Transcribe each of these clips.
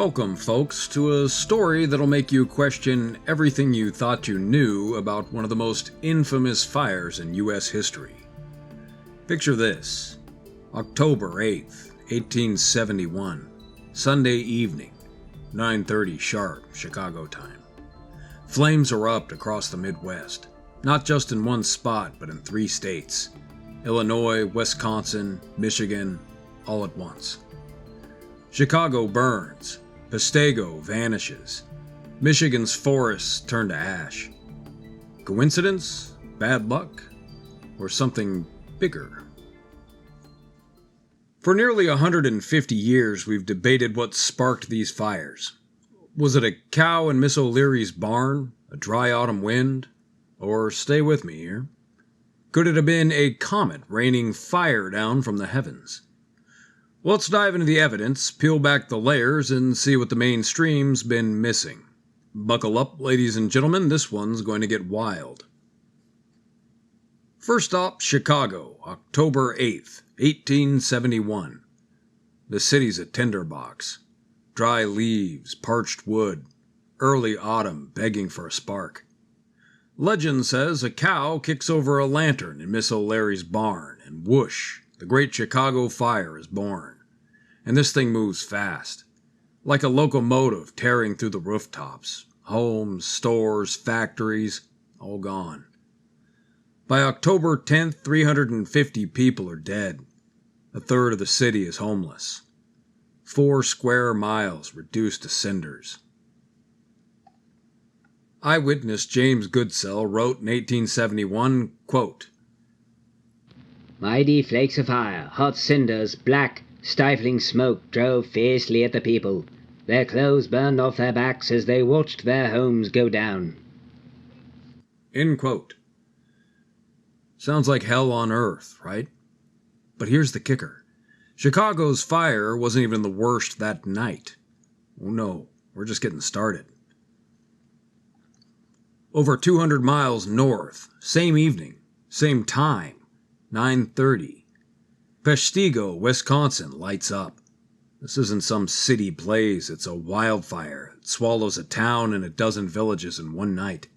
Welcome, folks, to a story that'll make you question everything you thought you knew about one of the most infamous fires in U.S. history. Picture this: October 8th, 1871, Sunday evening, 9:30 sharp, Chicago time. Flames erupt across the Midwest, not just in one spot, but in 3 states: Illinois, Wisconsin, Michigan, all at once. Chicago burns, Peshtigo vanishes, Michigan's forests turn to ash. Coincidence? Bad luck? Or something bigger? For nearly 150 years, we've debated what sparked these fires. Was it a cow in Miss O'Leary's barn, a dry autumn wind, or, stay with me here, could it have been a comet raining fire down from the heavens? Let's dive into the evidence, peel back the layers, and see what the mainstream's been missing. Buckle up, ladies and gentlemen, this one's going to get wild. First stop, Chicago, October 8th, 1871. The city's a tinderbox. Dry leaves, parched wood, early autumn begging for a spark. Legend says a cow kicks over a lantern in Miss O'Leary's barn, and whoosh, the great Chicago fire is born. And this thing moves fast, like a locomotive tearing through the rooftops. Homes, stores, factories, all gone. By October 10th, 350 people are dead. A third of the city is homeless. 4 square miles reduced to cinders. Eyewitness James Goodsell wrote in 1871, quote, "Mighty flakes of fire, hot cinders, black, stifling smoke drove fiercely at the people. Their clothes burned off their backs as they watched their homes go down." End quote. Sounds like hell on earth, right? But here's the kicker. Chicago's fire wasn't even the worst that night. Oh no, we're just getting started. Over 200 miles north, same evening, same time, 9:30. Peshtigo, Wisconsin lights up. This isn't some city blaze, it's a wildfire that swallows a town and a dozen villages in one night.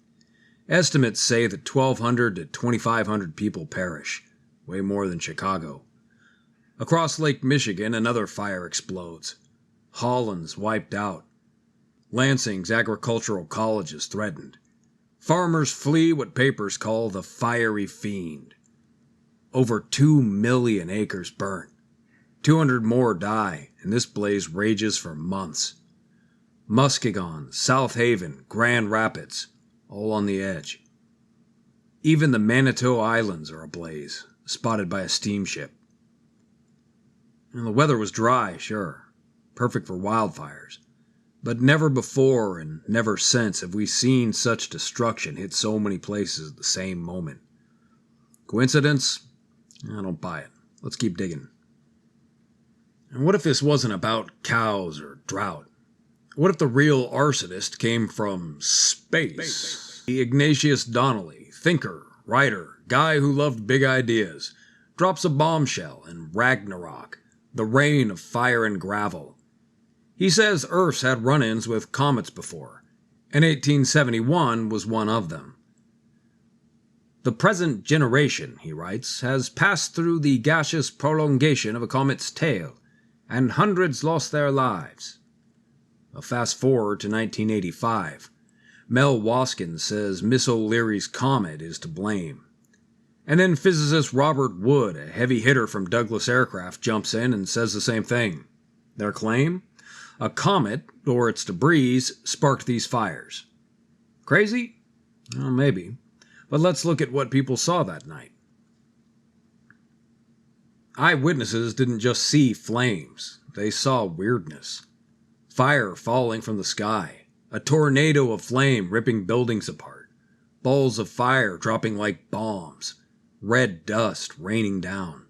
Estimates say that 1,200 to 2,500 people perish, way more than Chicago. Across Lake Michigan, another fire explodes. Holland's wiped out. Lansing's agricultural college is threatened. Farmers flee what papers call the fiery fiend. Over 2 million acres burnt. 200 more die, and this blaze rages for months. Muskegon, South Haven, Grand Rapids, all on the edge. Even the Manitou Islands are ablaze, spotted by a steamship. And the weather was dry, sure, perfect for wildfires. But never before and never since have we seen such destruction hit so many places at the same moment. Coincidence? I don't buy it. Let's keep digging. And what if this wasn't about cows or drought? What if the real arsonist came from space? Ignatius Donnelly, thinker, writer, guy who loved big ideas, drops a bombshell in Ragnarok, the reign of fire and gravel. He says Earth's had run-ins with comets before, and 1871 was one of them. "The present generation," he writes, "has passed through the gaseous prolongation of a comet's tail, and hundreds lost their lives." A fast forward to 1985. Mel Waskins says Miss O'Leary's comet is to blame. And then physicist Robert Wood, a heavy hitter from Douglas Aircraft, jumps in and says the same thing. Their claim? A comet, or its debris, sparked these fires. Crazy? Well, maybe. But let's look at what people saw that night. Eyewitnesses didn't just see flames. They saw weirdness. Fire falling from the sky. A tornado of flame ripping buildings apart. Balls of fire dropping like bombs. Red dust raining down.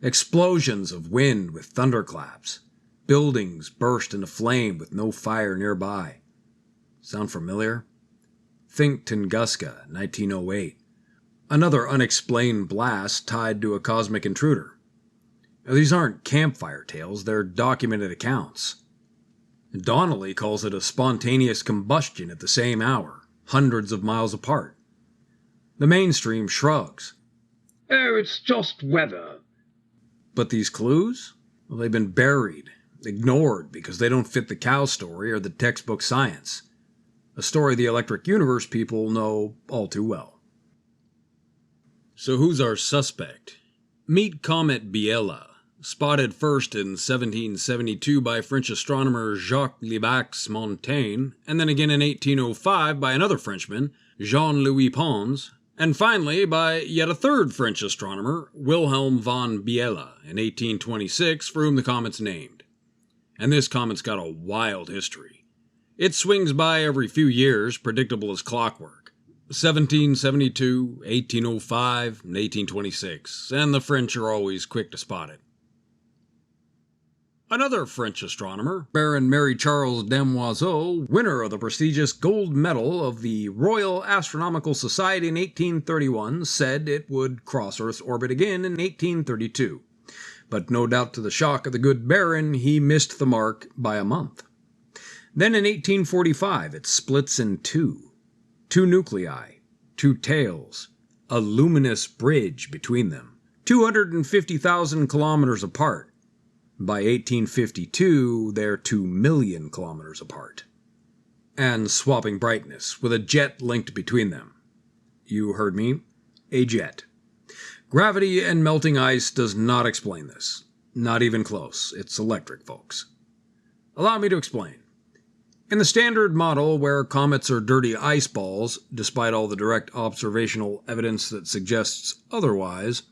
Explosions of wind with thunderclaps. Buildings burst into flame with no fire nearby. Sound familiar? Think Tunguska, 1908. Another unexplained blast tied to a cosmic intruder. Now, these aren't campfire tales, they're documented accounts. Donnelly calls it a spontaneous combustion at the same hour, hundreds of miles apart. The mainstream shrugs. Oh, it's just weather. But these clues? Well, they've been buried, ignored because they don't fit the cow story or the textbook science. A story the electric universe people know all too well. So who's our suspect? Meet Comet Biela, spotted first in 1772 by French astronomer Jacques Lebax Montaigne, and then again in 1805 by another Frenchman, Jean-Louis Pons, and finally by yet a third French astronomer, Wilhelm von Biela, in 1826, for whom the comet's named. And this comet's got a wild history. It swings by every few years, predictable as clockwork. 1772, 1805, and 1826, and the French are always quick to spot it. Another French astronomer, Baron Marie-Charles Demoiselle, winner of the prestigious gold medal of the Royal Astronomical Society in 1831, said it would cross Earth's orbit again in 1832. But no doubt to the shock of the good Baron, he missed the mark by a month. Then in 1845, it splits in two nuclei, two tails, a luminous bridge between them, 250,000 kilometers apart. By 1852, they're 2 million kilometers apart. And swapping brightness, with a jet linked between them. You heard me? A jet. Gravity and melting ice does not explain this. Not even close. It's electric, folks. Allow me to explain. In the standard model where comets are dirty ice balls, despite all the direct observational evidence that suggests otherwise,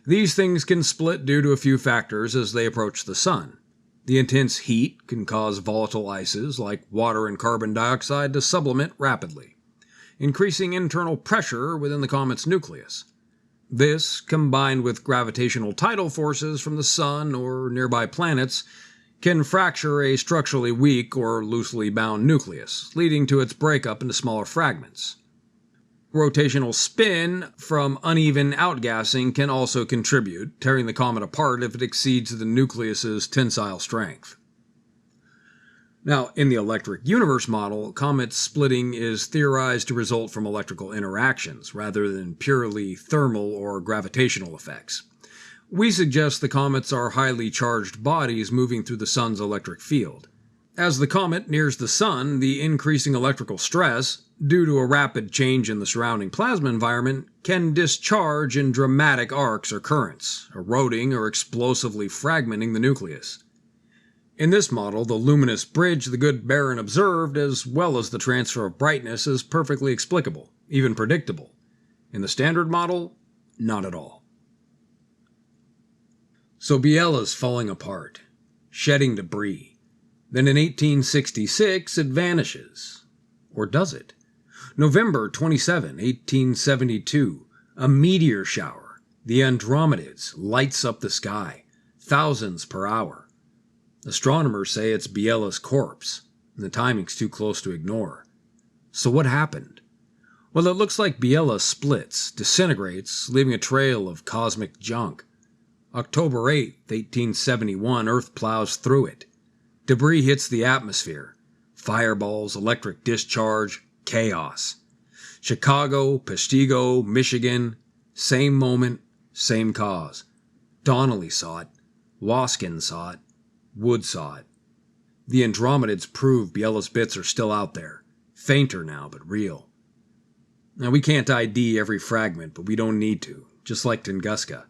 these things can split due to a few factors as they approach the sun. The intense heat can cause volatile ices like water and carbon dioxide to sublimate rapidly, increasing internal pressure within the comet's nucleus. This, combined with gravitational tidal forces from the sun or nearby planets, can fracture a structurally weak or loosely bound nucleus, leading to its breakup into smaller fragments. Rotational spin from uneven outgassing can also contribute, tearing the comet apart if it exceeds the nucleus's tensile strength. Now, in the electric universe model, comet splitting is theorized to result from electrical interactions rather than purely thermal or gravitational effects. We suggest the comets are highly charged bodies moving through the sun's electric field. As the comet nears the sun, the increasing electrical stress, due to a rapid change in the surrounding plasma environment, can discharge in dramatic arcs or currents, eroding or explosively fragmenting the nucleus. In this model, the luminous bridge the good Baron observed, as well as the transfer of brightness, is perfectly explicable, even predictable. In the standard model, not at all. So Biela's falling apart, shedding debris. Then in 1866, it vanishes. Or does it? November 27, 1872, a meteor shower, the Andromedids, lights up the sky, thousands per hour. Astronomers say it's Biela's corpse, and the timing's too close to ignore. So what happened? Well, it looks like Biela splits, disintegrates, leaving a trail of cosmic junk. October 8, 1871, Earth plows through it. Debris hits the atmosphere. Fireballs, electric discharge, chaos. Chicago, Peshtigo, Michigan, same moment, same cause. Donnelly saw it. Waskin saw it. Wood saw it. The Andromedids prove Biela's bits are still out there. Fainter now, but real. Now, we can't ID every fragment, but we don't need to, just like Tunguska.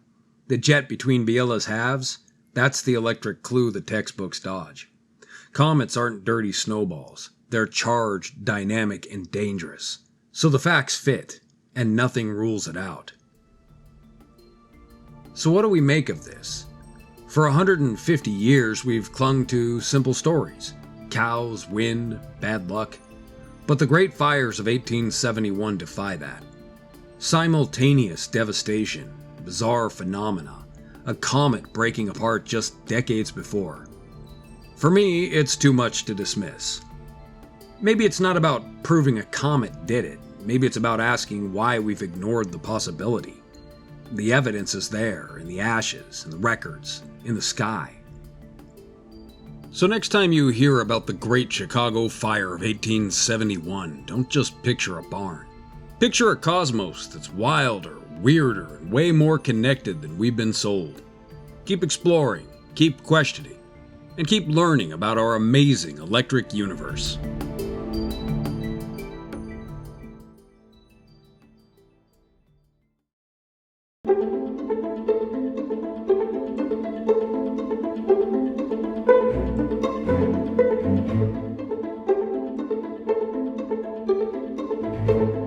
The jet between Biela's halves, that's the electric clue the textbooks dodge. Comets aren't dirty snowballs. They're charged, dynamic, and dangerous. So the facts fit, and nothing rules it out. So what do we make of this? For 150 years, we've clung to simple stories. Cows, wind, bad luck. But the great fires of 1871 defy that. Simultaneous devastation, bizarre phenomena, a comet breaking apart just decades before. For me, it's too much to dismiss. Maybe it's not about proving a comet did it. Maybe it's about asking why we've ignored the possibility. The evidence is there, in the ashes, in the records, in the sky. So next time you hear about the Great Chicago Fire of 1871, don't just picture a barn. Picture a cosmos that's wilder, weirder, and way more connected than we've been sold. Keep exploring, keep questioning, and keep learning about our amazing electric universe. Thank you.